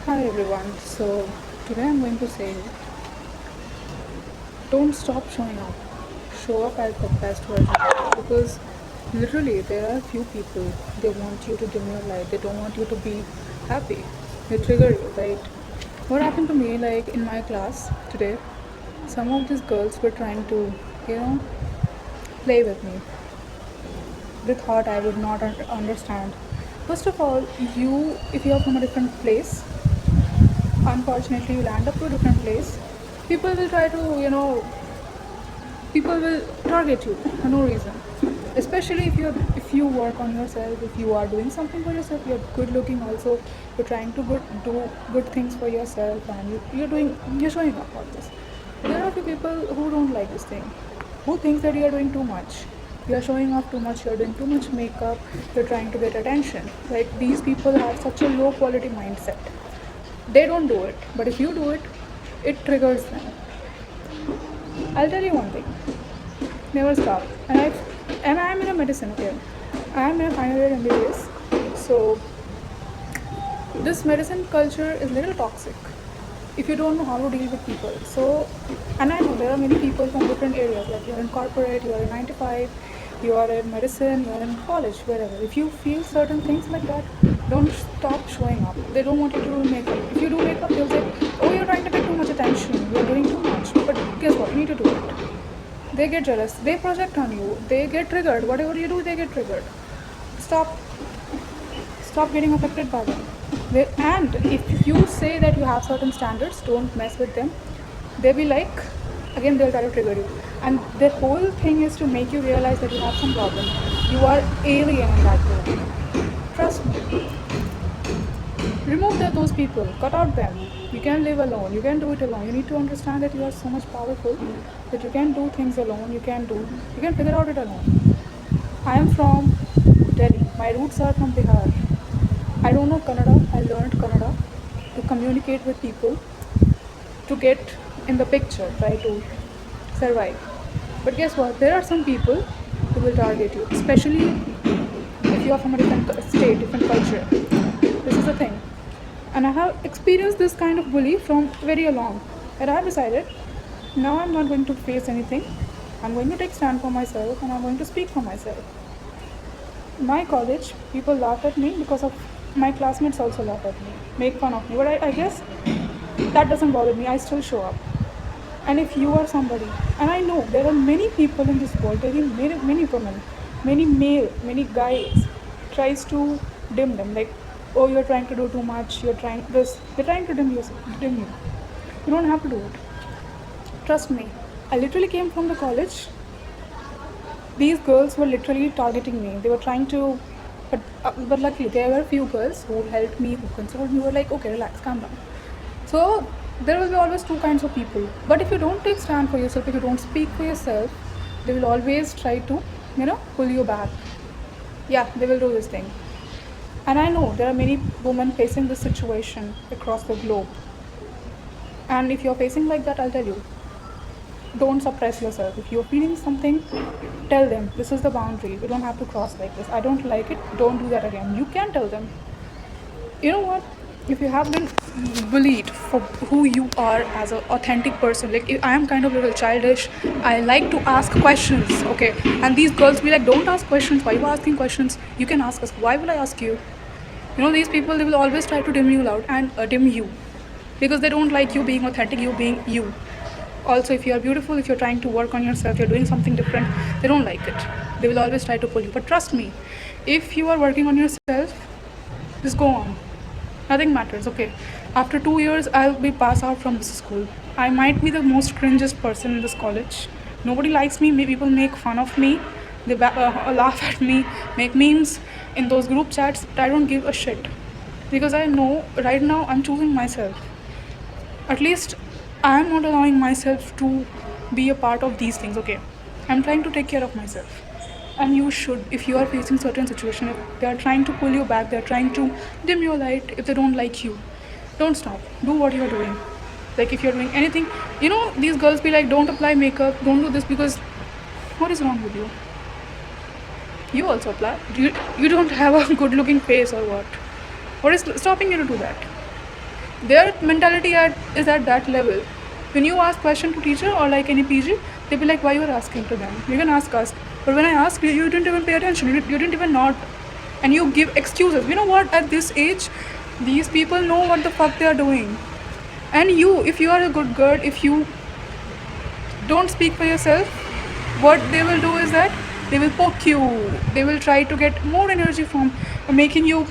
Hi everyone. So today I'm going to say don't stop showing up. Show up as the best version of you because literally there are few people they want you to dim your light. They don't want you to be happy. They trigger you, right? What happened to me like in my class today? Some of these girls were trying to, you know, play with me. They thought I would not understand. First of all, if you are from a different place, unfortunately you'll end up to a different place. People will try to, people will target you for no reason. Especially if you work on yourself, if you are doing something for yourself, you're good looking also, you're trying to do good things for yourself, and you're showing up for this. There are few people who don't like this thing, who thinks that you're doing too much. You're showing off too much, you're doing too much makeup, you're trying to get attention. Like these people have such a low quality mindset. They don't do it, but if you do it, it triggers them. I'll tell you one thing: never stop. And I'm in a medicine. Okay, I'm in a final year MBBS. So this medicine culture is a little toxic if you don't know how to deal with people. So, and I know there are many people from different areas. Like you're in corporate, you are in 9 to 5, you are in medicine, you are in college, wherever. If you feel certain things like that, don't stop showing up. They don't want you to do makeup. If you do makeup, they'll say, "Oh, you're trying to get too much attention. You're doing too much." But guess what? You need to do it. They get jealous. They project on you. They get triggered. Whatever you do, they get triggered. Stop. Stop getting affected by them. And if you say that you have certain standards, don't mess with them. They'll be like, again, they'll try to trigger you. And the whole thing is to make you realize that you have some problem. You are alien in that way. Trust me. Remove those people. Cut out them. You can live alone. You can do it alone. You need to understand that you are so much powerful that you can do things alone. You can figure out it alone. I am from Delhi. My roots are from Bihar. I don't know Kannada. I learned Kannada to communicate with people, to get in the picture, try to survive. But guess what? There are some people who will target you, especially if you are from a different state, different culture. This is the thing. And I have experienced this kind of bully from very long. And I have decided now I'm not going to face anything. I'm going to take stand for myself and I'm going to speak for myself. In my college, people laugh at me because of my classmates also laugh at me, make fun of me. But I guess that doesn't bother me. I still show up. And if you are somebody, and I know there are many people in this world, there are many women, many male, many guys tries to dim them. Like, oh, you're trying to do too much. You're trying this. They're trying to dim you. Dim you. You don't have to do it. Trust me. I literally came from the college. These girls were literally targeting me. They were trying to, but luckily there were few girls who helped me, who consoled me. Were like, okay, relax, calm down. So there will be always two kinds of people. But if you don't take stand for yourself, if you don't speak for yourself, they will always try to, pull you back. Yeah, they will do this thing. And I know there are many women facing this situation across the globe. And if you're facing like that, I'll tell you, don't suppress yourself. If you're feeling something, tell them this is the boundary. You don't have to cross like this. I don't like it. Don't do that again. You can tell them. You know what? If you have been bullied for who you are as an authentic person, like I am kind of a little childish, I like to ask questions, okay? And these girls be like, don't ask questions. Why are you asking questions? You can ask us. Why will I ask you? These people, they will always try to dim you out and dim you because they don't like you being authentic, you being you. Also, if you are beautiful, if you're trying to work on yourself, you're doing something different, they don't like it. They will always try to pull you. But trust me, if you are working on yourself, just go on. Nothing matters, okay? After 2 years, I'll be passed out from this school. I might be the most cringest person in this college. Nobody likes me. People make fun of me. They laugh at me, make memes in those group chats. But I don't give a shit because I know right now I'm choosing myself. At least I'm not allowing myself to be a part of these things, okay? I'm trying to take care of myself. And you should, if you are facing certain situation, if they are trying to pull you back, they're trying to dim your light, if they don't like you, don't stop. Do what you're doing. Like if you're doing anything, these girls be like, don't apply makeup, don't do this, because what is wrong with you? You also apply. You don't have a good looking face or what? What is stopping you to do that? Their mentality is at that level. When you ask question to teacher or like any PG, they be like, why you are asking to them? You can ask us. But when I ask you, you didn't even pay attention. You didn't even nod, and you give excuses. You know what? At this age, these people know what the fuck they are doing. And you, if you are a good girl, if you don't speak for yourself, what they will do is that they will poke you. They will try to get more energy from making you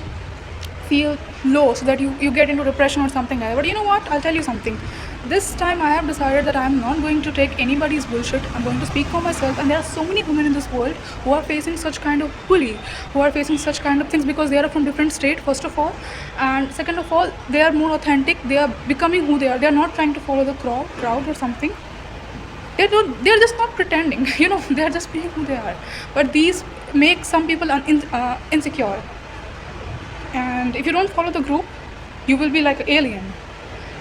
feel low so that you get into depression or something like that. But you know what? I'll tell you something. This time I have decided that I'm not going to take anybody's bullshit. I'm going to speak for myself. And there are so many women in this world who are facing such kind of bully, who are facing such kind of things because they are from different state, first of all. And second of all, they are more authentic. They are becoming who they are. They are not trying to follow the crowd or something. They're just not pretending. They're just being who they are. But these make some people insecure, and if you don't follow the group, you will be like an alien.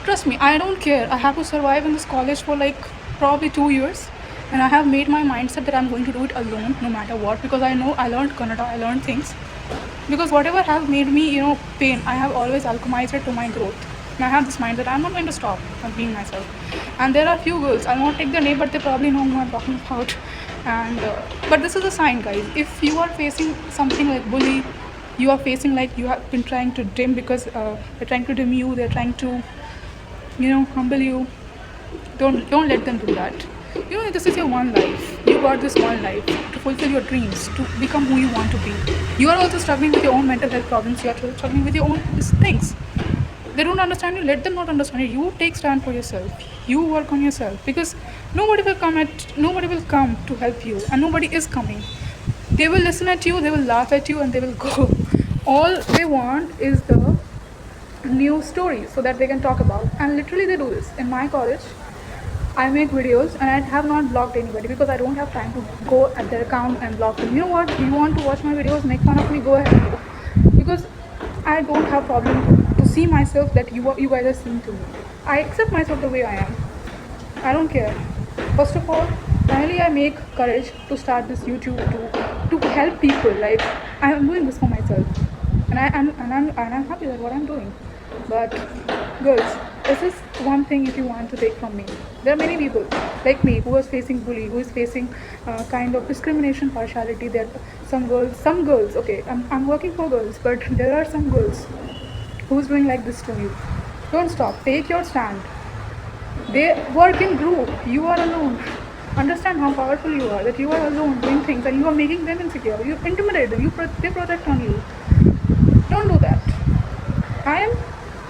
Trust me, I don't care. I have to survive in this college for like probably 2 years, and I have made my mindset that I'm going to do it alone no matter what, because I know I learned Kannada, I learned things. Because whatever have made me pain, I have always alchemized it to my growth. And I have this mind that I'm not going to stop from being myself. And there are few girls, I won't take their name, but they probably know who I'm talking about. And but this is a sign, guys. If you are facing something like bully, you are facing like you have been trying to dim, because they're trying to dim you, they're trying to humble you. Don't let them do that. This is your one life. You got this one life to fulfill your dreams, to become who you want to be. You are also struggling with your own mental health problems. You are struggling with your own things. They don't understand you, let them not understand you. You take stand for yourself. You work on yourself, because nobody will come to help you, and nobody is coming. They will listen at you, they will laugh at you, and they will go. All they want is the new stories so that they can talk about. And literally they do this in my college. I make videos and I have not blocked anybody because I don't have time to go at their account and block them. You know what? You want to watch my videos, make fun of me, go ahead and go. Because I don't have problem to see myself that you guys are seeing to me. I accept myself the way I am. I don't care. First of all, finally I make courage to start this YouTube to help people. Like, I am doing this for myself, and I'm happy with what I'm doing. But girls, this is one thing if you want to take from me. There are many people like me who is facing bully, who is facing kind of discrimination, partiality. There are some girls. Okay, I'm working for girls, but there are some girls who's doing like this to you. Don't stop. Take your stand. They work in group. You are alone. Understand how powerful you are. That you are alone doing things and you are making them insecure. You intimidate them. They project on you. Don't do that. I am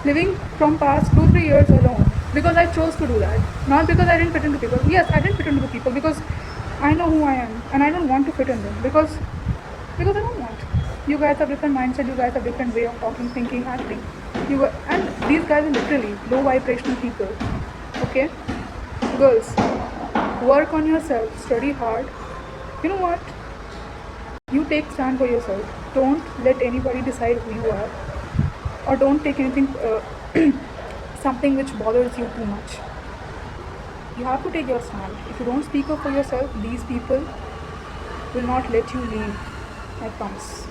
living from past 2-3 years alone because I chose to do that. Not because I didn't fit into people. Yes, I didn't fit into the people because I know who I am and I don't want to fit in them because I don't want. You guys have different mindset. You guys have different way of talking, thinking, acting. And these guys are literally low vibrational people. Okay, girls, work on yourself. Study hard. You know what? You take stand for yourself. Don't let anybody decide who you are, or don't take anything something which bothers you too much. You have to take your stand. If you don't speak up for yourself, these people will not let you leave. I promise.